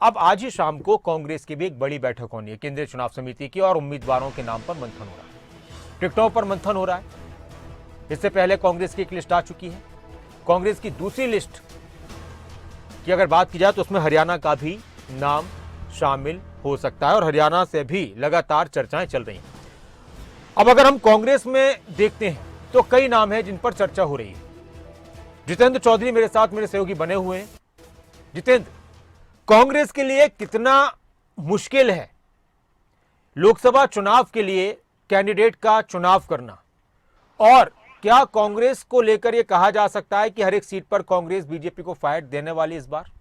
अब आज ही शाम को कांग्रेस की भी एक बड़ी बैठक होनी है केंद्रीय चुनाव समिति की और उम्मीदवारों के नाम पर मंथन हो रहा है, टिकटों पर मंथन हो रहा है। इससे पहले कांग्रेस की एक लिस्ट आ चुकी है। कांग्रेस की दूसरी लिस्ट की अगर बात की जाए तो उसमें हरियाणा का भी नाम शामिल हो सकता है और हरियाणा से भी लगातार चर्चाएं चल रही हैं। अब अगर हम कांग्रेस में देखते हैं तो कई नाम हैं जिन पर चर्चा हो रही है। जितेंद्र चौधरी मेरे साथ मेरे सहयोगी बने हुए हैं। जितेंद्र, कांग्रेस के लिए कितना मुश्किल है लोकसभा चुनाव के लिए कैंडिडेट का चुनाव करना, और क्या कांग्रेस को लेकर यह कहा जा सकता है कि हर एक सीट पर कांग्रेस बीजेपी को फाइट देने वाली इस बार?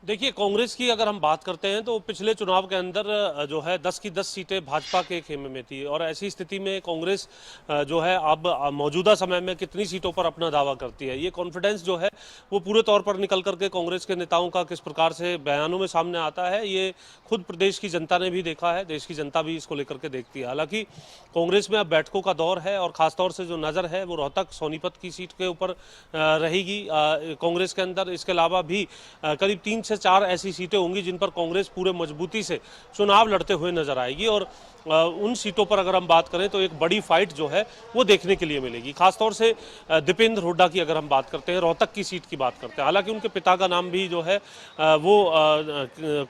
देखिए, कांग्रेस की अगर हम बात करते हैं तो पिछले चुनाव के अंदर जो है 10 की 10 सीटें भाजपा के खेमे में थी और ऐसी स्थिति में कांग्रेस जो है अब मौजूदा समय में कितनी सीटों पर अपना दावा करती है, ये कॉन्फिडेंस जो है वो पूरे तौर पर निकल करके कांग्रेस के नेताओं का किस प्रकार से बयानों में सामने आता है, ये खुद प्रदेश की जनता ने भी देखा है, देश की जनता भी इसको लेकर के देखती है। हालांकि कांग्रेस में अब बैठकों का दौर है और खासतौर से जो नज़र है वो रोहतक सोनीपत की सीट के ऊपर रहेगी कांग्रेस के अंदर। इसके अलावा भी करीब 3 से 4 ऐसी सीटें होंगी जिन पर कांग्रेस पूरे मजबूती से चुनाव लड़ते हुए नजर आएगी और उन सीटों पर अगर हम बात करें तो एक बड़ी फाइट जो है वो देखने के लिए मिलेगी। खासतौर से दीपेंद्र हुड्डा की अगर हम बात करते हैं, रोहतक की सीट की बात करते हैं, हालांकि उनके पिता का नाम भी जो है वो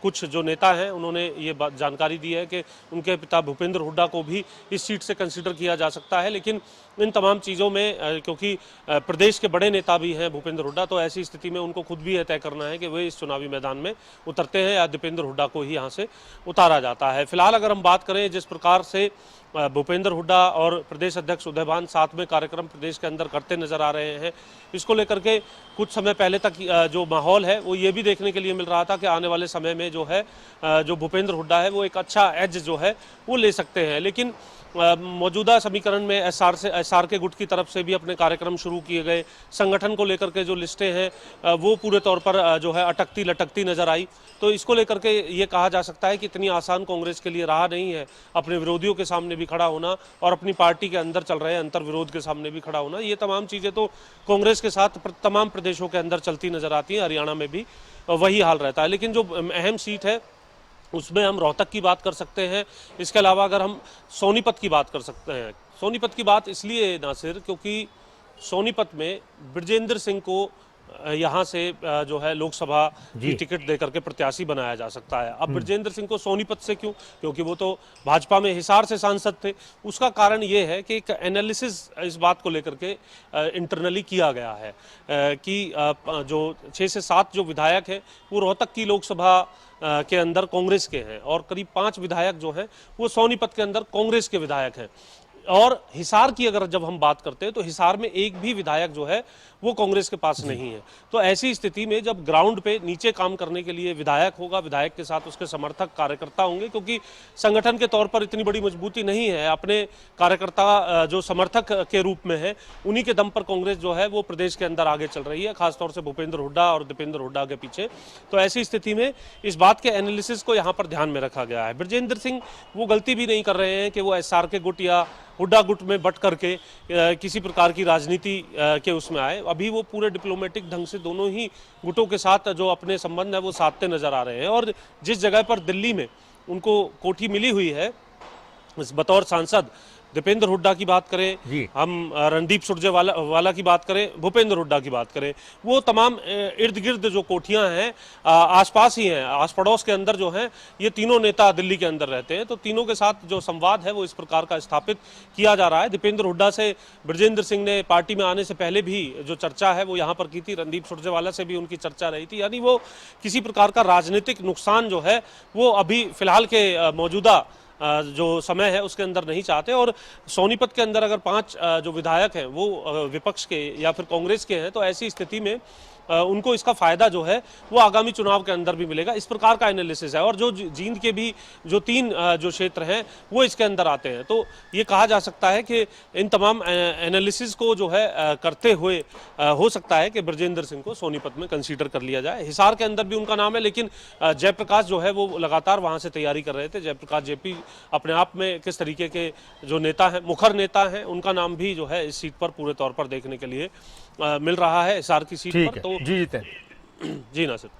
कुछ जो नेता हैं उन्होंने ये जानकारी दी है कि उनके पिता भूपेंद्र हुड्डा को भी इस सीट से कंसिडर किया जा सकता है। लेकिन इन तमाम चीज़ों में क्योंकि प्रदेश के बड़े नेता भी हैं भूपेंद्र हुड्डा, तो ऐसी स्थिति में उनको खुद भी यह तय करना है कि वे इस चुनावी मैदान में उतरते हैं या दीपेंद्र हुड्डा को ही यहाँ से उतारा जाता है। फिलहाल अगर हम बात करें जिस प्रकार से भूपेंद्र हुड्डा और प्रदेश अध्यक्ष उदयभान साथ में कार्यक्रम प्रदेश के अंदर करते नजर आ रहे हैं, इसको लेकर के कुछ समय पहले तक जो माहौल है वो ये भी देखने के लिए मिल रहा था कि आने वाले समय में जो है जो भूपेंद्र हुड्डा है वो एक अच्छा एज जो है वो ले सकते हैं। लेकिन मौजूदा समीकरण में एसआर के गुट की तरफ से भी अपने कार्यक्रम शुरू किए गए, संगठन को लेकर के जो लिस्टें हैं वो पूरे तौर पर जो है अटकती लटकती नजर आई। तो इसको लेकर के ये कहा जा सकता है कि इतनी आसान कांग्रेस के लिए रहा नहीं है अपने विरोधियों के सामने भी खड़ा होना और अपनी पार्टी के अंदर चल रहे अंतर विरोध के सामने भी खड़ा होना। ये तमाम चीज़ें तो कांग्रेस के साथ तमाम प्रदेशों के अंदर चलती नजर आती हैं, हरियाणा में भी वही हाल रहता है। लेकिन जो अहम सीट है उसमें हम रोहतक की बात कर सकते हैं। इसके अलावा अगर हम सोनीपत की बात कर सकते हैं, सोनीपत की बात इसलिए नासिर क्योंकि सोनीपत में ब्रजेंद्र सिंह को यहाँ से जो है लोकसभा की टिकट देकर के प्रत्याशी बनाया जा सकता है। अब ब्रजेंद्र सिंह को सोनीपत से क्यों? क्योंकि वो तो भाजपा में हिसार से सांसद थे। उसका कारण ये है कि एक एनालिसिस इस बात को लेकर के इंटरनली किया गया है कि जो 6 से 7 जो विधायक हैं वो रोहतक की लोकसभा के अंदर कांग्रेस के हैं और करीब 5 विधायक जो हैं वो सोनीपत के अंदर कांग्रेस के विधायक हैं। और हिसार की अगर जब हम बात करते हैं तो हिसार में एक भी विधायक जो है वो कांग्रेस के पास नहीं है। तो ऐसी स्थिति में जब ग्राउंड पे नीचे काम करने के लिए विधायक होगा, विधायक के साथ उसके समर्थक कार्यकर्ता होंगे, क्योंकि संगठन के तौर पर इतनी बड़ी मजबूती नहीं है, अपने कार्यकर्ता जो समर्थक के रूप में है उन्हीं के दम पर कांग्रेस जो है वो प्रदेश के अंदर आगे चल रही है, खासतौर से भूपेंद्र हुड्डा और दीपेंद्र हुड्डा के पीछे। तो ऐसी स्थिति में इस बात के एनालिसिस को यहाँ पर ध्यान में रखा गया है। ब्रजेंद्र सिंह वो गलती भी नहीं कर रहे हैं कि वो एसआर के गुट या हुड्डा गुट में बट करके किसी प्रकार की राजनीति के उसमें आए। अभी वो पूरे डिप्लोमेटिक ढंग से दोनों ही गुटों के साथ जो अपने संबंध है वो साधते नजर आ रहे हैं और जिस जगह पर दिल्ली में उनको कोठी मिली हुई है बतौर सांसद, दीपेंद्र हुड्डा की बात करें, हम रणदीप सुरजेवाला की बात करें, भूपेंद्र हुड्डा की बात करें, वो तमाम इर्द गिर्द जो कोठियां हैं आसपास ही हैं, आस पड़ोस के अंदर जो हैं ये तीनों नेता दिल्ली के अंदर रहते हैं। तो तीनों के साथ जो संवाद है वो इस प्रकार का स्थापित किया जा रहा है। दीपेंद्र हुड्डा से ब्रजेंद्र सिंह ने पार्टी में आने से पहले भी जो चर्चा है वो यहाँ पर की थी, रणदीप सुरजेवाला से भी उनकी चर्चा रही थी। यानी वो किसी प्रकार का राजनीतिक नुकसान जो है वो अभी फिलहाल के मौजूदा जो समय है उसके अंदर नहीं चाहते। और सोनीपत के अंदर अगर 5 जो विधायक हैं वो विपक्ष के या फिर कांग्रेस के हैं तो ऐसी स्थिति में उनको इसका फायदा जो है वो आगामी चुनाव के अंदर भी मिलेगा, इस प्रकार का एनालिसिस है। और जो जींद के भी जो 3 जो क्षेत्र हैं वो इसके अंदर आते हैं। तो ये कहा जा सकता है कि इन तमाम एनालिसिस को जो है करते हुए हो सकता है कि ब्रजेंद्र सिंह को सोनीपत में कंसीडर कर लिया जाए। हिसार के अंदर भी उनका नाम है, लेकिन जयप्रकाश जो है वो लगातार वहाँ से तैयारी कर रहे थे। जयप्रकाश जेपी अपने आप में किस तरीके के जो नेता हैं, मुखर नेता हैं, उनका नाम भी जो है इस सीट पर पूरे तौर पर देखने के लिए मिल रहा है, हिसार की सीट पर। तो जी जी नासिर।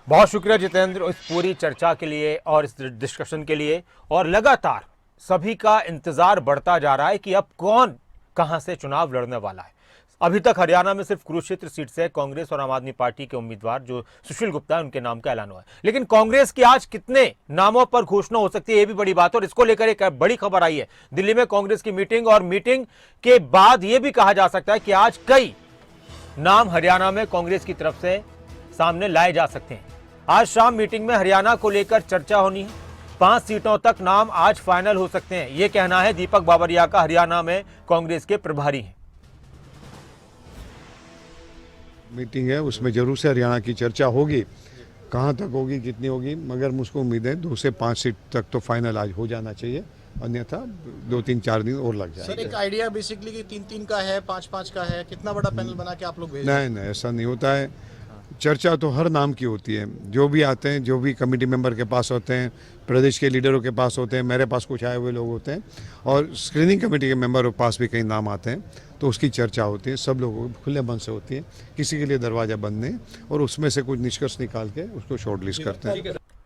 बहुत शुक्रिया जितेंद्र इस पूरी चर्चा के लिए और इस डिस्कशन के लिए। और लगातार सभी का इंतजार बढ़ता जा रहा है कि अब कौन कहां से चुनाव लड़ने वाला है। अभी तक हरियाणा में सिर्फ कुरुक्षेत्र सीट से कांग्रेस और आम आदमी पार्टी के उम्मीदवार जो सुशील गुप्ता है उनके नाम का ऐलान हुआ है, लेकिन कांग्रेस की आज कितने नामों पर घोषणा हो सकती है ये भी बड़ी बात है। और इसको लेकर एक बड़ी खबर आई है, दिल्ली में कांग्रेस की मीटिंग, और मीटिंग के बाद यह भी कहा जा सकता है कि आज कई नाम हरियाणा में कांग्रेस की तरफ से सामने लाए जा सकते हैं। आज शाम मीटिंग में हरियाणा को लेकर चर्चा होनी है। 5 सीटों तक नाम आज फाइनल हो सकते हैं, यह कहना है दीपक बाबरिया का, हरियाणा में कांग्रेस के प्रभारी हैं। मीटिंग है, उसमें जरूर से हरियाणा की चर्चा होगी। कहाँ तक होगी, कितनी होगी, मगर मुझको उम्मीद है 2 से 5 सीट तक तो फाइनल आज हो जाना चाहिए, अन्यथा 2-3-4 दिन और लग जाएंगे। सर एक आइडिया बेसिकली कि 3-3 का है, 5-5 का है, कितना बड़ा पैनल बना के आप लोग भेज नहीं, ऐसा नहीं होता है। चर्चा तो हर नाम की होती है, जो भी आते हैं, जो भी कमेटी मेंबर के पास होते हैं, प्रदेश के लीडरों के पास होते हैं, मेरे पास कुछ आए हुए लोग होते हैं, और स्क्रीनिंग कमेटी के मेंबर के पास भी कई नाम आते हैं, तो उसकी चर्चा होती है। सब लोगों को खुले मन से होती है, किसी के लिए दरवाजा बंद नहीं, और उसमें से कुछ निष्कर्ष निकाल के उसको शॉर्टलिस्ट करते हैं।